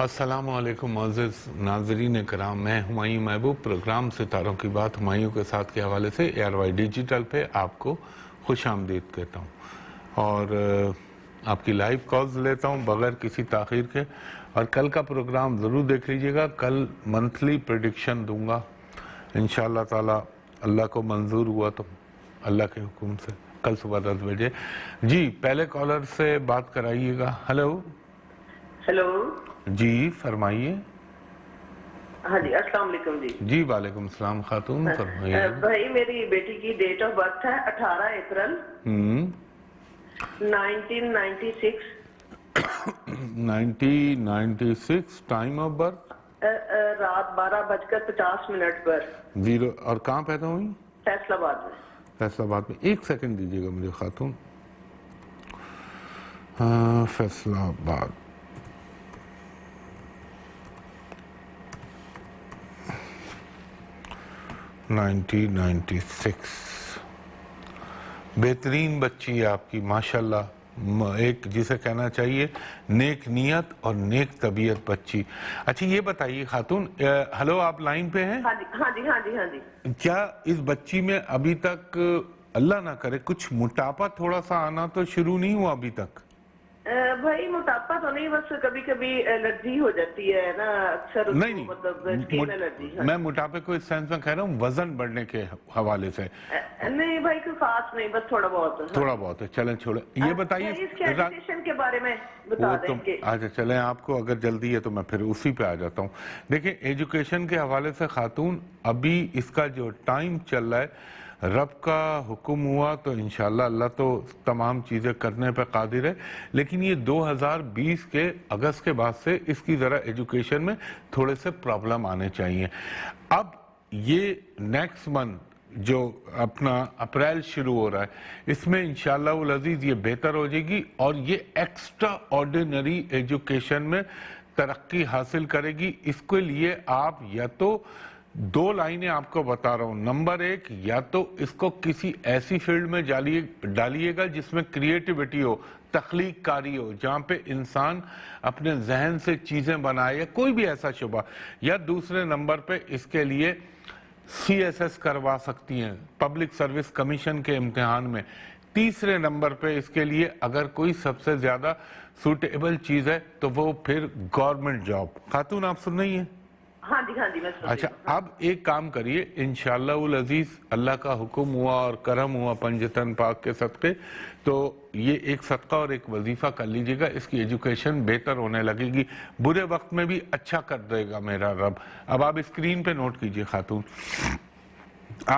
السلام علیکم معزز ناظرین کرام، میں ہمایوں محبوب پروگرام ستاروں کی بات ہمایوں کے ساتھ کے حوالے سے ARY ڈیجیٹل پہ آپ کو خوش آمدید کہتا ہوں اور آپ کی لائیو کالز لیتا ہوں بغیر کسی تاخیر کے. اور کل کا پروگرام ضرور دیکھ لیجئے گا. کل منتھلی پریڈکشن دوں گا انشاءاللہ تعالی، اللہ کو منظور ہوا تو اللہ کے حکم سے کل صبح 10 بجے. جی پہلے کالر سے بات کرائیے گا. ہلو ہیلو جی فرمائیے. ہاں جی السلام علیکم. جی وعلیکم السلام خاتون فرمائیے. بھائی میری بیٹی کی ڈیٹ آف برتھ ہے 18 اپریل 1996. 1996. ٹائم آف برتھ رات 12:50 پر. زیرو. اور کہاں پیدا ہوئی؟ فیصل آباد میں. فیصل آباد میں. ایک سیکنڈ دیجیے گا مجھے خاتون. فیصل آباد. بہترین بچی ہے آپ کی ماشاءاللہ. ایک جسے کہنا چاہیے نیک نیت اور نیک طبیعت بچی. اچھا یہ بتائیے خاتون، ہلو آپ لائن پہ ہیں؟ ہاں جی. کیا اس بچی میں ابھی تک اللہ نہ کرے کچھ موٹاپا تھوڑا سا آنا تو شروع نہیں ہوا ابھی تک؟ بھائی موٹاپا تو نہیں، بس کبھی کبھی الرجی ہو جاتی ہے نا اکثر. نہیں مطلب اسکن الرجی. میں موٹاپے کو اس سینس میں کہہ رہا ہوں وزن بڑھنے کے حوالے سے. نہیں بھائی کوئی خاص نہیں، بس تھوڑا بہت ہے. چلیں چھوڑیں. یہ بتائیے اس کے ایجوکیشن کے بارے میں بتا دیں کہ اچھا چلیں آپ کو اگر جلدی ہے تو میں پھر اسی پہ آ جاتا ہوں. دیکھیں ایجوکیشن کے حوالے سے خاتون ابھی اس کا جو ٹائم چل رہا ہے، رب کا حکم ہوا تو انشاءاللہ اللہ تو تمام چیزیں کرنے پہ قادر ہے، لیکن یہ 2020 کے اگست کے بعد سے اس کی ذرا ایجوکیشن میں تھوڑے سے پرابلم آنے چاہیے. اب یہ نیکسٹ منتھ جو اپنا اپریل شروع ہو رہا ہے اس میں انشاءاللہ العزیز یہ بہتر ہو جائے گی اور یہ ایکسٹرا آرڈینری ایجوکیشن میں ترقی حاصل کرے گی. اس کے لیے آپ یا تو 2 لائنیں آپ کو بتا رہا ہوں. نمبر 1، یا تو اس کو کسی ایسی فیلڈ میں ڈالیے گا جس میں کریٹیوٹی ہو، تخلیق کاری ہو، جہاں پہ انسان اپنے ذہن سے چیزیں بنائے، کوئی بھی ایسا شعبہ. یا دوسرے نمبر پہ اس کے لیے CSS کروا سکتی ہیں، پبلک سروس کمیشن کے امتحان میں. تیسرے نمبر پہ اس کے لیے اگر کوئی سب سے زیادہ سوٹیبل چیز ہے تو وہ پھر گورنمنٹ جاب. خاتون آپ سن رہی ہیں؟ ہاں جی میں سن رہی ہوں. اچھا اب ایک کام کریے، انشاءاللہ العزیز اللہ کا حکم ہوا اور کرم ہوا پنجتن پاک کے صدقے، تو یہ ایک صدقہ اور ایک وظیفہ کر لیجئے گا. اس کی ایجوکیشن بہتر ہونے لگے گی، برے وقت میں بھی اچھا کر دے گا میرا رب. اب آپ اسکرین پہ نوٹ کیجئے خاتون،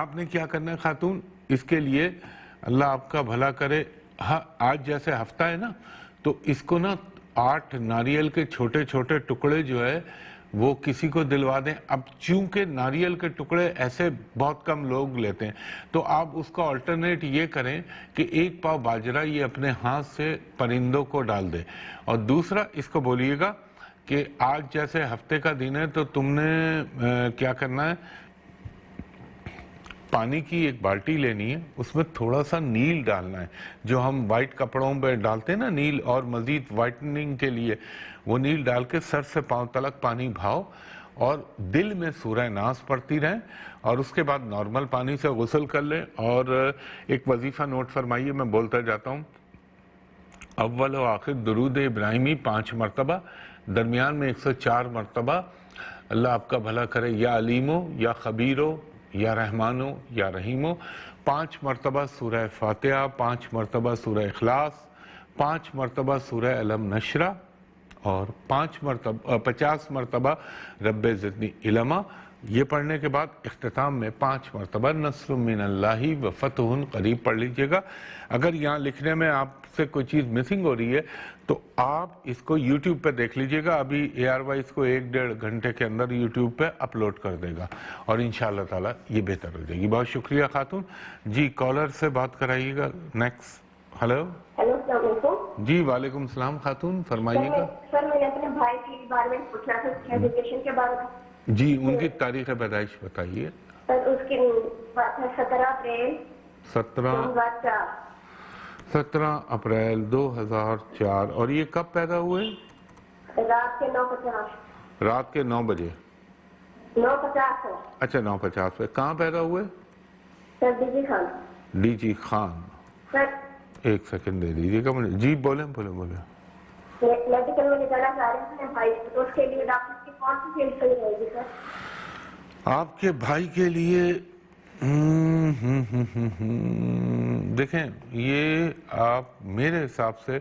آپ نے کیا کرنا ہے خاتون. اس کے لیے اللہ آپ کا بھلا کرے، آج جیسے ہفتہ ہے نا تو اس کو نا 8 ناریل کے چھوٹے چھوٹے ٹکڑے جو ہے وہ کسی کو دلوا دیں. اب چونکہ ناریل کے ٹکڑے ایسے بہت کم لوگ لیتے ہیں تو آپ اس کا آلٹرنیٹ یہ کریں کہ 1 پاؤ باجرہ یہ اپنے ہاتھ سے پرندوں کو ڈال دیں. اور دوسرا اس کو بولیے گا کہ آج جیسے ہفتے کا دن ہے تو تم نے کیا کرنا ہے، پانی کی ایک بالٹی لینی ہے، اس میں تھوڑا سا نیل ڈالنا ہے، جو ہم وائٹ کپڑوں پہ ڈالتے ہیں نا نیل، اور مزید وائٹننگ کے لیے وہ نیل ڈال کے سر سے پاؤں تلک پانی بھاؤ اور دل میں سورہ ناس پڑھتی رہیں اور اس کے بعد نارمل پانی سے غسل کر لیں. اور ایک وظیفہ نوٹ فرمائیے، میں بولتا جاتا ہوں. اول و آخر درود ابراہیمی 5 مرتبہ، درمیان میں 104 مرتبہ اللہ آپ کا بھلا کرے، یا علیمو یا خبیرو یا رحمانو یا رحیمو. 5 مرتبہ سورہ فاتحہ، 5 مرتبہ سورہ اخلاص، 5 مرتبہ سورہ علم نشرہ اور 50 مرتبہ رب زدنی علما. یہ پڑھنے کے بعد اختتام میں 5 مرتبہ نصر من اللہ و فتح قریب پڑھ لیجئے گا. اگر یہاں لکھنے میں آپ سے کوئی چیز مسنگ ہو رہی ہے تو آپ اس کو یوٹیوب پہ دیکھ لیجئے گا. ابھی ARY اس کو 1-1.5 گھنٹے کے اندر یوٹیوب پہ اپلوڈ کر دے گا اور انشاءاللہ تعالی یہ بہتر ہو جائے گی. بہت شکریہ خاتون. جی کالر سے بات کرائیے گا نیکسٹ. ہلو السلام علیکم. جی وعلیکم السلام خاتون فرمائیے گا. سر میں نے اپنے بھائی کے بارے میں پوچھنا تھا، اس کی ایجوکیشن کے بارے میں. جی ان کی تاریخ پیدائش بتائیے. سر اس کی بات ہے 17 اپریل 17 اپریل 2004. اور یہ کب پیدا ہوئے؟ رات کے 9:50. رات کے 9 بجے. 9:50 ہے. اچھا 9:50 پہ. کہاں پیدا ہوئے؟ Sir D G Khan. D G Khan. Sir ایک سیکنڈ دے دیجیے گا مجھے. جی بولیں بولیں بولیں. میڈیکل میں نکالنا چاہ رہے ہیں بھائی, تو اس کے لیے ڈاکٹر کی کون سی فیلڈ صحیح رہے گی سر؟ آپ کے بھائی کے لیے دیکھیں, یہ آپ میرے حساب سے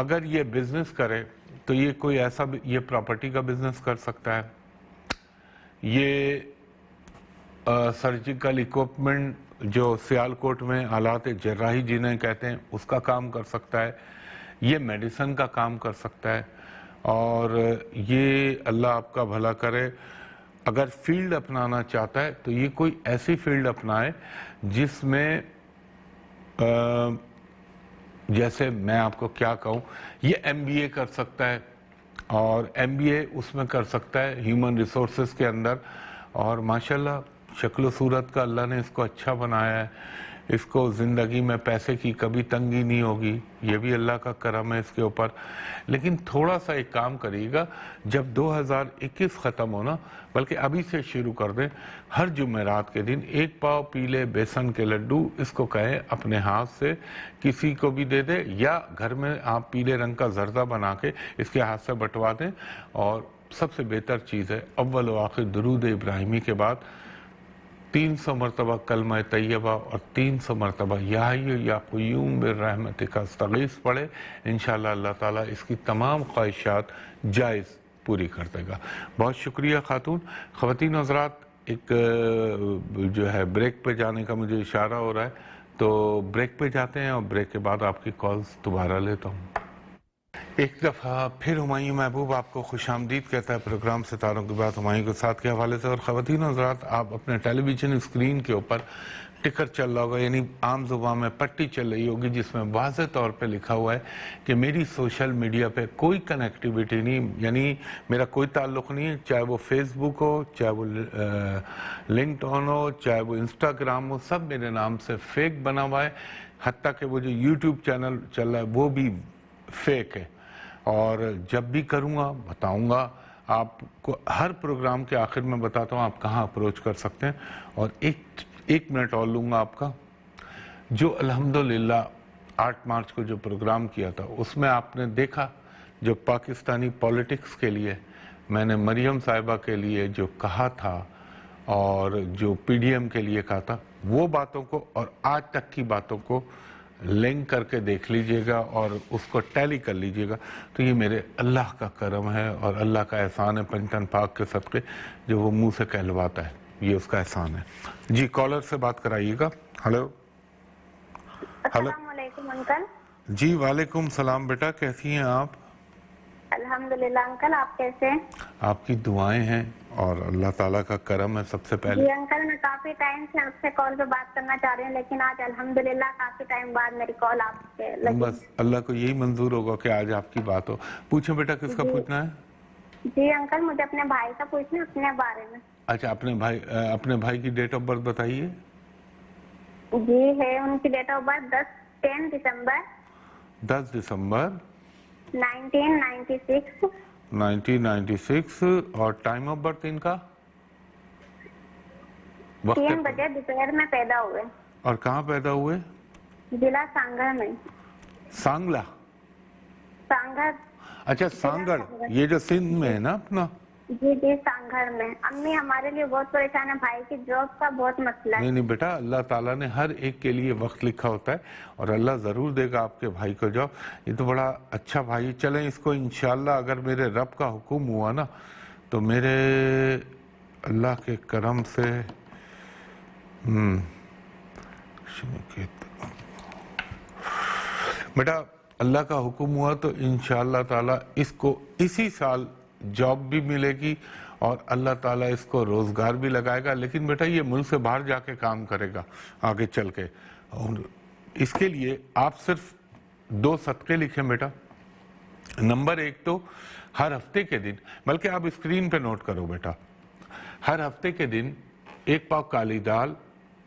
اگر یہ بزنس کرے تو یہ کوئی ایسا یہ پراپرٹی کا بزنس کر سکتا ہے, یہ سرجیکل اکوپمنٹ جو سیالکوٹ میں آلات جراحی جنہیں کہتے ہیں اس کا کام کر سکتا ہے, یہ میڈیسن کا کام کر سکتا ہے, اور یہ اللہ آپ کا بھلا کرے اگر فیلڈ اپنانا چاہتا ہے تو یہ کوئی ایسی فیلڈ اپنائے جس میں جیسے میں آپ کو کیا کہوں, یہ ایم بی اے کر سکتا ہے, اور ایم بی اے اس میں کر سکتا ہے ہیومن ریسورسز کے اندر, اور ماشاءاللہ شکل و صورت کا اللہ نے اس کو اچھا بنایا ہے, اس کو زندگی میں پیسے کی کبھی تنگی نہیں ہوگی, یہ بھی اللہ کا کرم ہے اس کے اوپر. لیکن تھوڑا سا ایک کام کریے گا, جب 2021 ختم ہونا, بلکہ ابھی سے شروع کر دیں, ہر جمعرات کے دن 1 پاؤ پیلے بیسن کے لڈو اس کو کہیں اپنے ہاتھ سے کسی کو بھی دے دے, یا گھر میں آپ پیلے رنگ کا زردہ بنا کے اس کے ہاتھ سے بٹوا دیں. اور سب سے بہتر چیز ہے اول و آخر درود ابراہیمی کے بعد 300 مرتبہ کلمہ طیبہ اور 300 مرتبہ یا حی یا قیوم برحمتک استغیث پڑھے. انشاءاللہ اللہ تعالیٰ اس کی تمام خواہشات جائز پوری کر دے گا. بہت شکریہ خاتون. خواتین حضرات, ایک جو ہے بریک پہ جانے کا مجھے اشارہ ہو رہا ہے, تو بریک پہ جاتے ہیں اور بریک کے بعد آپ کی کالز دوبارہ لیتا ہوں. ایک دفعہ پھر ہمایوں محبوب آپ کو خوش آمدید کہتا ہے پروگرام ستاروں کی بات ہمایوں کے ساتھ کے حوالے سے. اور خواتین حضرات, آپ اپنے ٹیلی ویژن اسکرین کے اوپر ٹکر چل رہا ہوگا, یعنی عام زبان میں پٹی چل رہی ہوگی جس میں واضح طور پہ لکھا ہوا ہے کہ میری سوشل میڈیا پہ کوئی کنیکٹیویٹی نہیں, یعنی میرا کوئی تعلق نہیں ہے, چاہے وہ فیس بک ہو, چاہے وہ لنکڈ آن ہو, چاہے وہ انسٹاگرام ہو, سب میرے نام سے فیک بنا ہوا ہے. حتیٰ کہ وہ جو یوٹیوب چینل چل رہا ہے وہ بھی فیک ہے. اور جب بھی کروں گا بتاؤں گا آپ کو, ہر پروگرام کے آخر میں بتاتا ہوں آپ کہاں اپروچ کر سکتے ہیں. اور ایک منٹ اور لوں گا آپ کا. جو الحمدللہ 8 مارچ کو جو پروگرام کیا تھا اس میں آپ نے دیکھا جو پاکستانی پولیٹکس کے لیے میں نے مریم صاحبہ کے لیے جو کہا تھا اور جو پی ڈی ایم کے لیے کہا تھا, وہ باتوں کو اور آج تک کی باتوں کو لنک کر کے دیکھ لیجئے گا اور اس کو ٹیلی کر لیجئے گا. تو یہ میرے اللہ کا کرم ہے اور اللہ کا احسان ہے پنجتن پاک کے صدقے, جو وہ منہ سے کہلواتا ہے, یہ اس کا احسان ہے. جی کالر سے بات کرائیے گا. ہلو. السلام علیکم انکل. جی وعلیکم السلام بیٹا, کیسی ہیں آپ؟ الحمدللہ انکل, آپ کیسے ہیں؟ آپ کی دعائیں ہیں اور اللہ تعالیٰ کا کرم ہے سب سے پہلے. جی انکل, میں کافی ٹائم سے آپ سے کال پہ بات کرنا چاہ رہی ہوں, لیکن آج الحمدللہ کافی ٹائم بعد میری کال آپ سے لگی. بس اللہ کو یہی منظور ہوگا کہ آج آپ کی بات ہو. پوچھیں بیٹا, کس کا پوچھنا ہے؟ جی انکل, مجھے اپنے بھائی کا پوچھنا ہے, اپنے بارے میں. اچھا, اپنے بھائی کی ڈیٹ آف برتھ بتائیے. جی ہے, ان کی ڈیٹ آف برتھ 10 دسمبر 10 دسمبر 1996. 1996. اور ٹائم آف برتھ ان کا 3 بجے دوپہر میں پیدا ہوئے. اور کہاں پیدا ہوئے؟ ضلع سانگھر میں. سانگلہ. سانگھر. اچھا سانگڑ, یہ جو سندھ میں ہے نا اپنا. جی جی سانگھر میں. امی ہمارے لیے بہت پریشان ہے, بھائی کی جاب کا بہت مسئلہ ہے. نہیں بیٹا, اللہ تعالیٰ نے ہر ایک کے لیے وقت لکھا ہوتا ہے اور اللہ ضرور دے گا آپ کے بھائی کو جاب. یہ تو بڑا اچھا بھائی. چلیں اس کو انشاءاللہ اگر میرے رب کا حکم ہوا نا تو میرے اللہ کے کرم سے بیٹا اللہ کا حکم ہوا تو انشاءاللہ تعالیٰ اس کو اسی سال جاب بھی ملے گی اور اللہ تعالیٰ اس کو روزگار بھی لگائے گا. لیکن بیٹا یہ ملک سے باہر جا کے کام کرے گا آگے چل کے, اور اس کے لیے آپ صرف 2 صدقے لکھیں بیٹا. نمبر 1 تو ہر ہفتے کے دن, بلکہ آپ اسکرین پہ نوٹ کرو بیٹا, ہر ہفتے کے دن 1 پاؤ کالی دال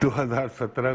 2017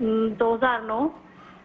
2009।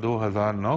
2009।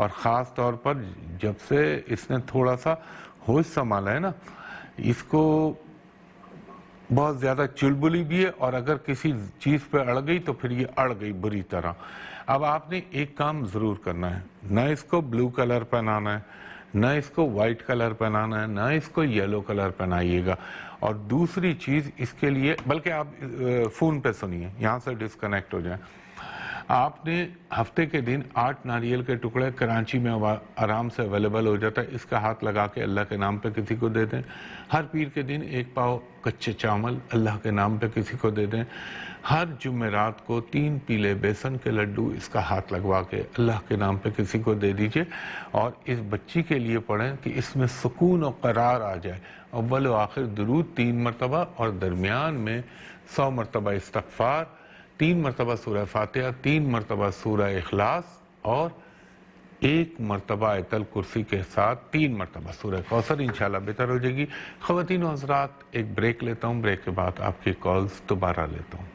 اور خاص طور پر جب سے اس نے تھوڑا سا ہوش سنبھالا ہے نا، اس کو بہت زیادہ چلبلی بھی ہے، اور اگر کسی چیز پہ اڑ گئی تو پھر یہ اڑ گئی بری طرح۔ اب آپ نے ایک کام ضرور کرنا ہے، نہ اس کو بلو کلر پہنانا ہے، نہ اس کو وائٹ کلر پہنانا ہے، نہ اس کو یلو کلر پہنائیے گا۔ اور دوسری چیز اس کے لیے، بلکہ آپ فون پہ سنیے، یہاں سے ڈسکنیکٹ ہو جائیں، آپ نے ہفتے کے دن 8 ناریل کے ٹکڑے کراچی میں آرام سے اویلیبل ہو جاتا ہے، اس کا ہاتھ لگا کے اللہ کے نام پہ کسی کو دے دیں۔ ہر پیر کے دن 1 پاؤ کچے چاول اللہ کے نام پہ کسی کو دے دیں۔ ہر جمعرات کو 3 پیلے بیسن کے لڈو اس کا ہاتھ لگوا کے اللہ کے نام پہ کسی کو دے دیجئے، اور اس بچی کے لیے پڑھیں کہ اس میں سکون و قرار آ جائے۔ اول و آخر درود 3 مرتبہ، اور درمیان میں 100 مرتبہ استغفار، 3 مرتبہ سورہ فاتحہ، 3 مرتبہ سورہ اخلاص، اور 1 مرتبہ آیت الکرسی کے ساتھ 3 مرتبہ سورہ کوثر، انشاءاللہ بہتر ہو جائے گی۔ خواتین و حضرات، ایک بریک لیتا ہوں، بریک کے بعد آپ کی کالز دوبارہ لیتا ہوں۔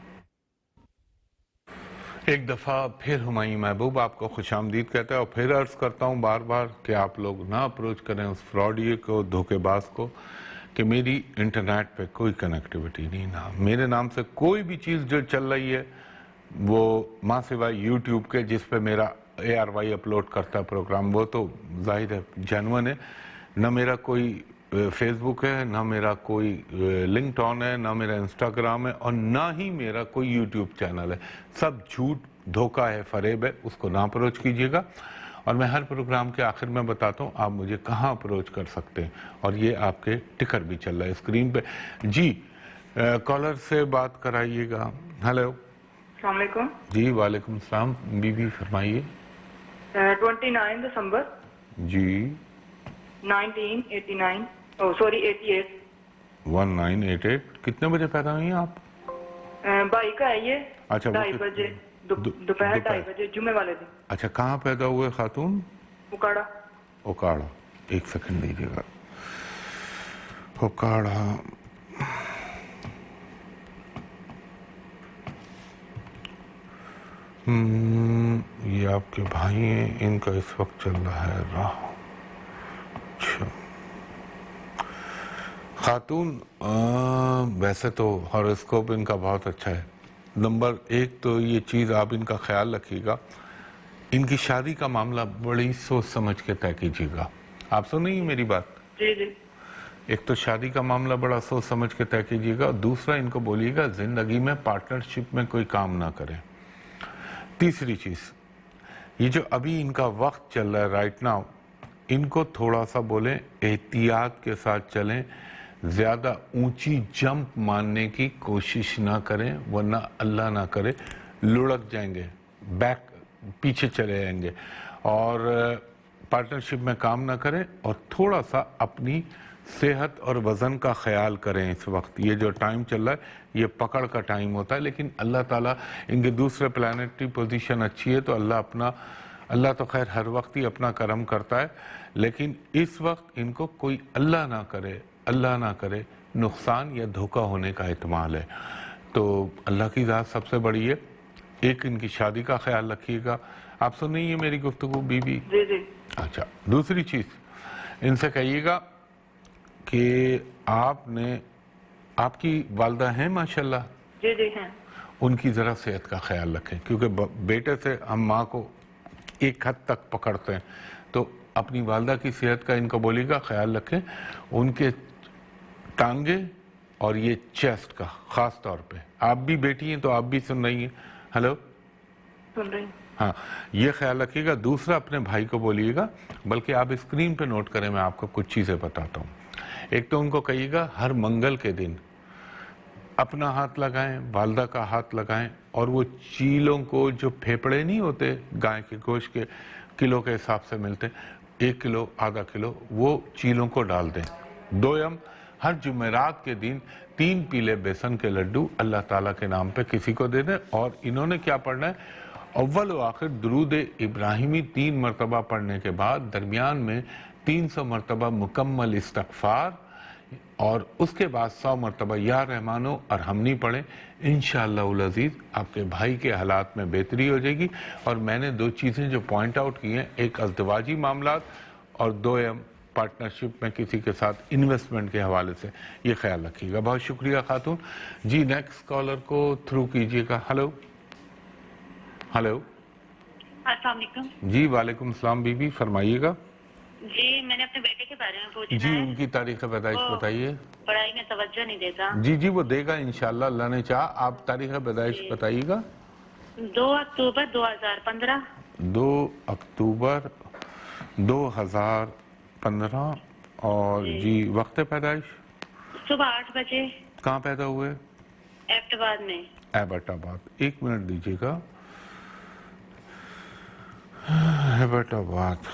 ایک دفعہ پھر ہمایوں محبوب آپ کو خوش آمدید کہتا ہے، اور پھر عرض کرتا ہوں بار بار کہ آپ لوگ نہ اپروچ کریں اس فراڈیے کو، دھوکے باز کو، کہ میری انٹرنیٹ پہ کوئی کنیکٹیوٹی نہیں، نہ میرے نام سے کوئی بھی چیز جو چل رہی ہے وہ ماں سوائے یوٹیوب کے، جس پہ میرا ARY اپلوڈ کرتا ہے پروگرام، وہ تو ظاہر ہے جینوئن ہے، نہ میرا کوئی فیس بک ہے، نہ میرا کوئی لنکڈ آن ہے، نہ میرا انسٹاگرام ہے، اور نہ ہی میرا کوئی یوٹیوب چینل ہے۔ سب جھوٹ، دھوکہ ہے، فریب ہے، اس کو نہ اپروچ کیجیے گا۔ اور میں ہر پروگرام کے آخر میں بتاتا ہوں آپ مجھے کہاں اپروچ کر سکتے ہیں، اور یہ آپ کے ٹکر بھی چل رہا ہے اسکرین پہ۔ جی کالر سے بات کرائیے گا۔ ہیلو، السلام علیکم۔ جی وعلیکم السلام، بی بی فرمائیے۔ 29 دسمبر جی 1989 88 1988 کتنے بجے پیدا ہوئی ہیں آپ؟ بھائی کا ہے یہ اچھا، 2:30 بجے دوپہر 2:30 بجے جمعے والے دن۔ اچھا، کہاں پیدا ہوئے خاتون؟ اکاڑا۔ اوکاڑا، ایک سیکنڈ دیجیے گا۔ اوکاڑا، یہ آپ کے بھائی ہیں، ان کا اس وقت چل رہا ہے راہ۔ اچھا خاتون، ویسے تو ہاروسکوپ ان کا بہت اچھا ہے۔ نمبر 1 تو یہ چیز آپ ان کا خیال رکھیے گا، ان کی شادی کا معاملہ بڑی سوچ سمجھ کے طے کیجیے گا۔ آپ سن رہی ہیں میری بات؟ جی جی۔ ایک تو شادی کا معاملہ بڑا سوچ سمجھ کے طے کیجیے گا، دوسرا ان کو بولیے گا زندگی میں پارٹنرشپ میں کوئی کام نہ کریں۔ تیسری چیز، یہ جو ابھی ان کا وقت چل رہا ہے رائٹ ناؤ، ان کو تھوڑا سا بولیں احتیاط کے ساتھ چلیں، زیادہ اونچی جمپ مارنے کی کوشش نہ کریں، ورنہ اللہ نہ کرے لڑک جائیں گے، پیچھے چلے جائیں گے۔ اور پارٹنرشپ میں کام نہ کریں، اور تھوڑا سا اپنی صحت اور وزن کا خیال کریں۔ اس وقت یہ جو ٹائم چل رہا ہے یہ پکڑ کا ٹائم ہوتا ہے، لیکن اللہ تعالیٰ ان کے دوسرے پلانٹری پوزیشن اچھی ہے تو اللہ تو خیر ہر وقت ہی اپنا کرم کرتا ہے، لیکن اس وقت ان کو کوئی اللہ نہ کرے نقصان یا دھوکہ ہونے کا احتمال ہے۔ تو اللہ کی ذات سب سے بڑی ہے۔ ایک ان کی شادی کا خیال رکھیے گا۔ آپ سن رہی ہیں میری گفتگو بی بی؟ جی جی۔ اچھا، دوسری چیز ان سے کہیے گا کہ آپ کی والدہ ہیں ماشاءاللہ؟ جی جی ہیں۔ ان کی ذرا صحت کا خیال رکھیں، کیونکہ بیٹے سے ہم ماں کو ایک حد تک پکڑتے ہیں، تو اپنی والدہ کی صحت کا ان کو بولیے گا خیال رکھیں، ان کے ٹانگے اور یہ چیسٹ کا خاص طور پہ۔ آپ بھی بیٹی ہیں تو آپ بھی سن رہی ہیں؟ ہیلو، سن رہی ہوں۔ ہاں، یہ خیال رکھیے گا۔ دوسرا اپنے بھائی کو بولیے گا، بلکہ آپ اسکرین پہ نوٹ کریں، میں آپ کو کچھ چیزیں بتاتا ہوں۔ ایک تو ان کو کہیے گا ہر منگل کے دن اپنا ہاتھ لگائیں، والدہ کا ہاتھ لگائیں، اور وہ چیلوں کو، جو پھیپڑے نہیں ہوتے گائے کے گوشت کے کلو کے حساب سے ملتے، 1 کلو آدھا کلو، وہ چیلوں کو ڈال دیں۔ دویم، ہر جمعرات کے دن 3 پیلے بیسن کے لڈو اللہ تعالیٰ کے نام پہ کسی کو دے دیں، اور انہوں نے کیا پڑھنا ہے؟ اول و آخر درود ابراہیمی 3 مرتبہ پڑھنے کے بعد درمیان میں 300 مرتبہ مکمل استغفار، اور اس کے بعد 100 مرتبہ یا رحمانو ارحمنی پڑھیں. انشاءاللہ العزیز آپ کے بھائی کے حالات میں بہتری ہو جائے گی. اور میں نے 2 چیزیں جو پوائنٹ آؤٹ کی ہیں, ایک ازدواجی معاملات اور 2 پارٹنرشپ میں کسی کے ساتھ انویسٹمنٹ کے حوالے سے, یہ خیال رکھیے گا. بہت شکریہ خاتون. جی نیکسٹ کالر کو تھرو کیجئے گا. Hello hello. السلام علیکم. جی وعلیکم السلام بی بی, فرمائیے گا. جی میں نے اپنے بیٹے کے بارے میں پوچھنا جی ہے. ان کی تاریخ پیدائش بتائیے. پڑھائی میں توجہ نہیں دیتا. جی وہ دے گا انشاءاللہ, اللہ نے چاہا. آپ تاریخ پیدائش بتائیے گا. 2 اکتوبر 2015. 2 اکتوبر 2015. اور جی وقت پیدائش صبح 8 بجے. کہاں پیدا ہوئے؟ ایبٹ آباد میں. ایبٹ آباد. 1 منٹ دیجیے گا. ایبٹ آباد.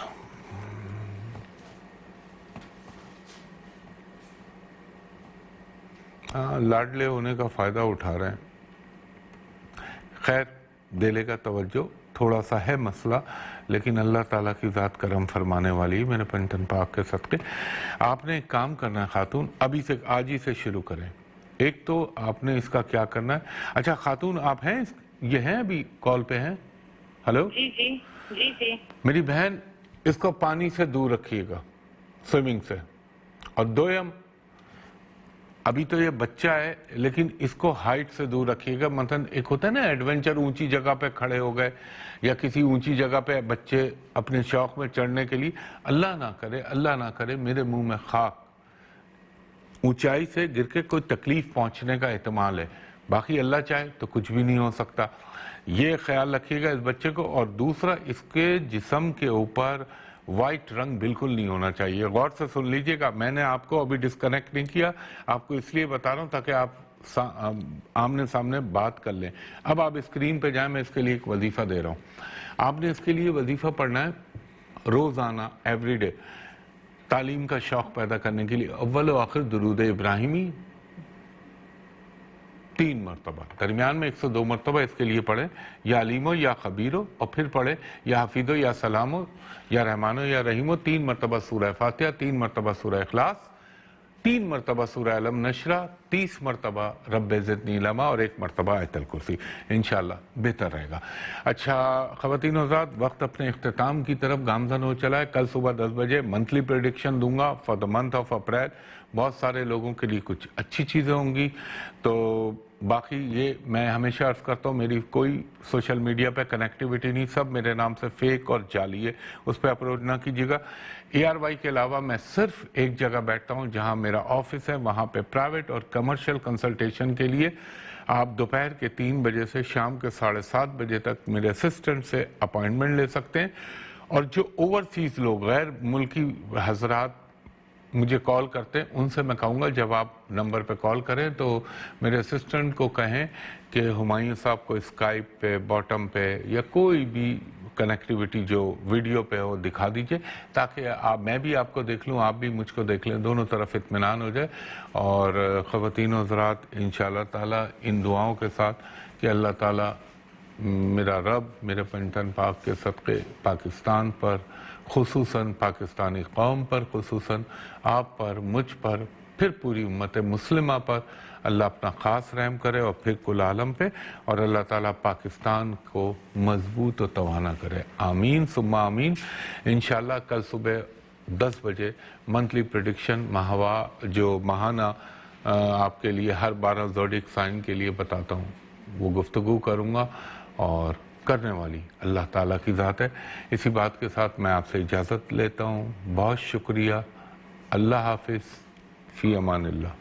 لاڈلے ہونے کا فائدہ اٹھا رہے ہیں. خیر دلے کا توجہ, تھوڑا سا ہے مسئلہ, لیکن اللہ تعالیٰ کی ذات کرم فرمانے والی ہے میرے پنجتن پاک کے صدقے. آپ نے ایک کام کرنا ہے خاتون, ابھی سے آج ہی سے شروع کریں. ایک تو آپ نے اس کا کیا کرنا ہے. اچھا خاتون آپ ہیں, یہ ہیں ابھی کال پہ ہیں؟ ہلو. جی میری بہن اس کو پانی سے دور رکھیے گا, سوئمنگ سے. اور 2 ابھی تو یہ بچہ ہے لیکن اس کو ہائٹ سے دور رکھیے گا. مثلا ایک ہوتا ہے نا ایڈونچر, اونچی جگہ پہ کھڑے ہو گئے یا کسی اونچی جگہ پہ بچے اپنے شوق میں چڑھنے کے لیے, اللہ نہ کرے میرے منہ میں خاک, اونچائی سے گر کے کوئی تکلیف پہنچنے کا احتمال ہے. باقی اللہ چاہے تو کچھ بھی نہیں ہو سکتا. یہ خیال رکھیے گا اس بچے کو. اور دوسرا, اس کے جسم کے اوپر وائٹ رنگ بالکل نہیں ہونا چاہیے. غور سے سن لیجئے گا, میں نے آپ کو ابھی ڈسکنیکٹ نہیں کیا, آپ کو اس لیے بتا رہا ہوں تاکہ آپ آمنے سامنے بات کر لیں. اب آپ اسکرین پہ جائیں, میں اس کے لیے ایک وظیفہ دے رہا ہوں. آپ نے اس کے لیے وظیفہ پڑھنا ہے روزانہ, ایوری ڈے, تعلیم کا شوق پیدا کرنے کے لیے. اول و آخر درود ابراہیمی 3 مرتبہ, درمیان میں 102 مرتبہ اس کے لیے پڑھیں, یا علیمو یا خبیرو, اور پھر پڑھیں یا حفیظو یا سلامو یا رحمانو یا رحیمو. 3 مرتبہ سورہ فاتحہ, 3 مرتبہ سورہ اخلاص, 3 مرتبہ سورہ علم نشرہ, 30 مرتبہ رب زدنی علما, اور 1 مرتبہ آیت الکرسی. انشاءاللہ بہتر رہے گا. اچھا خواتین و حضرات, وقت اپنے اختتام کی طرف گامزن ہو چلا ہے. کل صبح 10 بجے منتھلی پریڈکشن دوں گا for the month of April. بہت سارے لوگوں کے لیے کچھ اچھی چیزیں ہوں گی. تو باقی یہ میں ہمیشہ عرض کرتا ہوں, میری کوئی سوشل میڈیا پہ کنیکٹیوٹی نہیں, سب میرے نام سے فیک اور جعلی ہے, اس پہ اپروچ نہ کیجیے گا. ARY کے علاوہ میں صرف ایک جگہ بیٹھتا ہوں جہاں میرا آفس ہے, وہاں پہ پرائیویٹ اور کمرشل کنسلٹیشن کے لیے آپ دوپہر کے 3 بجے سے شام کے 7:30 بجے تک میرے اسسٹنٹ سے اپوائنٹمنٹ لے سکتے ہیں. اور جو اوورسیز لوگ, غیر ملکی حضرات مجھے کال کرتے ہیں, ان سے میں کہوں گا جب آپ نمبر پہ کال کریں تو میرے اسسٹنٹ کو کہیں کہ ہمایوں صاحب کو اسکائپ پہ, باٹم پہ یا کوئی بھی کنیکٹیوٹی جو ویڈیو پہ ہو دکھا دیجئے, تاکہ میں بھی آپ کو دیکھ لوں, آپ بھی مجھ کو دیکھ لیں, دونوں طرف اطمینان ہو جائے. اور خواتین و حضرات انشاءاللہ تعالی ان دعاؤں کے ساتھ کہ اللہ تعالی میرا رب میرے پنجتن پاک کے صدقے پاکستان پر, خصوصاً پاکستانی قوم پر, خصوصاً آپ پر, مجھ پر, پھر پوری امت مسلمہ پر اللہ اپنا خاص رحم کرے, اور پھر کل عالم پہ, اور اللہ تعالیٰ پاکستان کو مضبوط و توانا کرے. آمین ثم آمین. انشاءاللہ کل صبح 10 بجے منتھلی پریڈکشن ماہوا جو ماہانہ آپ کے لیے ہر 12 زوڈک سائن کے لیے بتاتا ہوں, وہ گفتگو کروں گا, اور کرنے والی اللہ تعالیٰ کی ذات ہے. اسی بات کے ساتھ میں آپ سے اجازت لیتا ہوں. بہت شکریہ. اللہ حافظ. فی امان اللہ.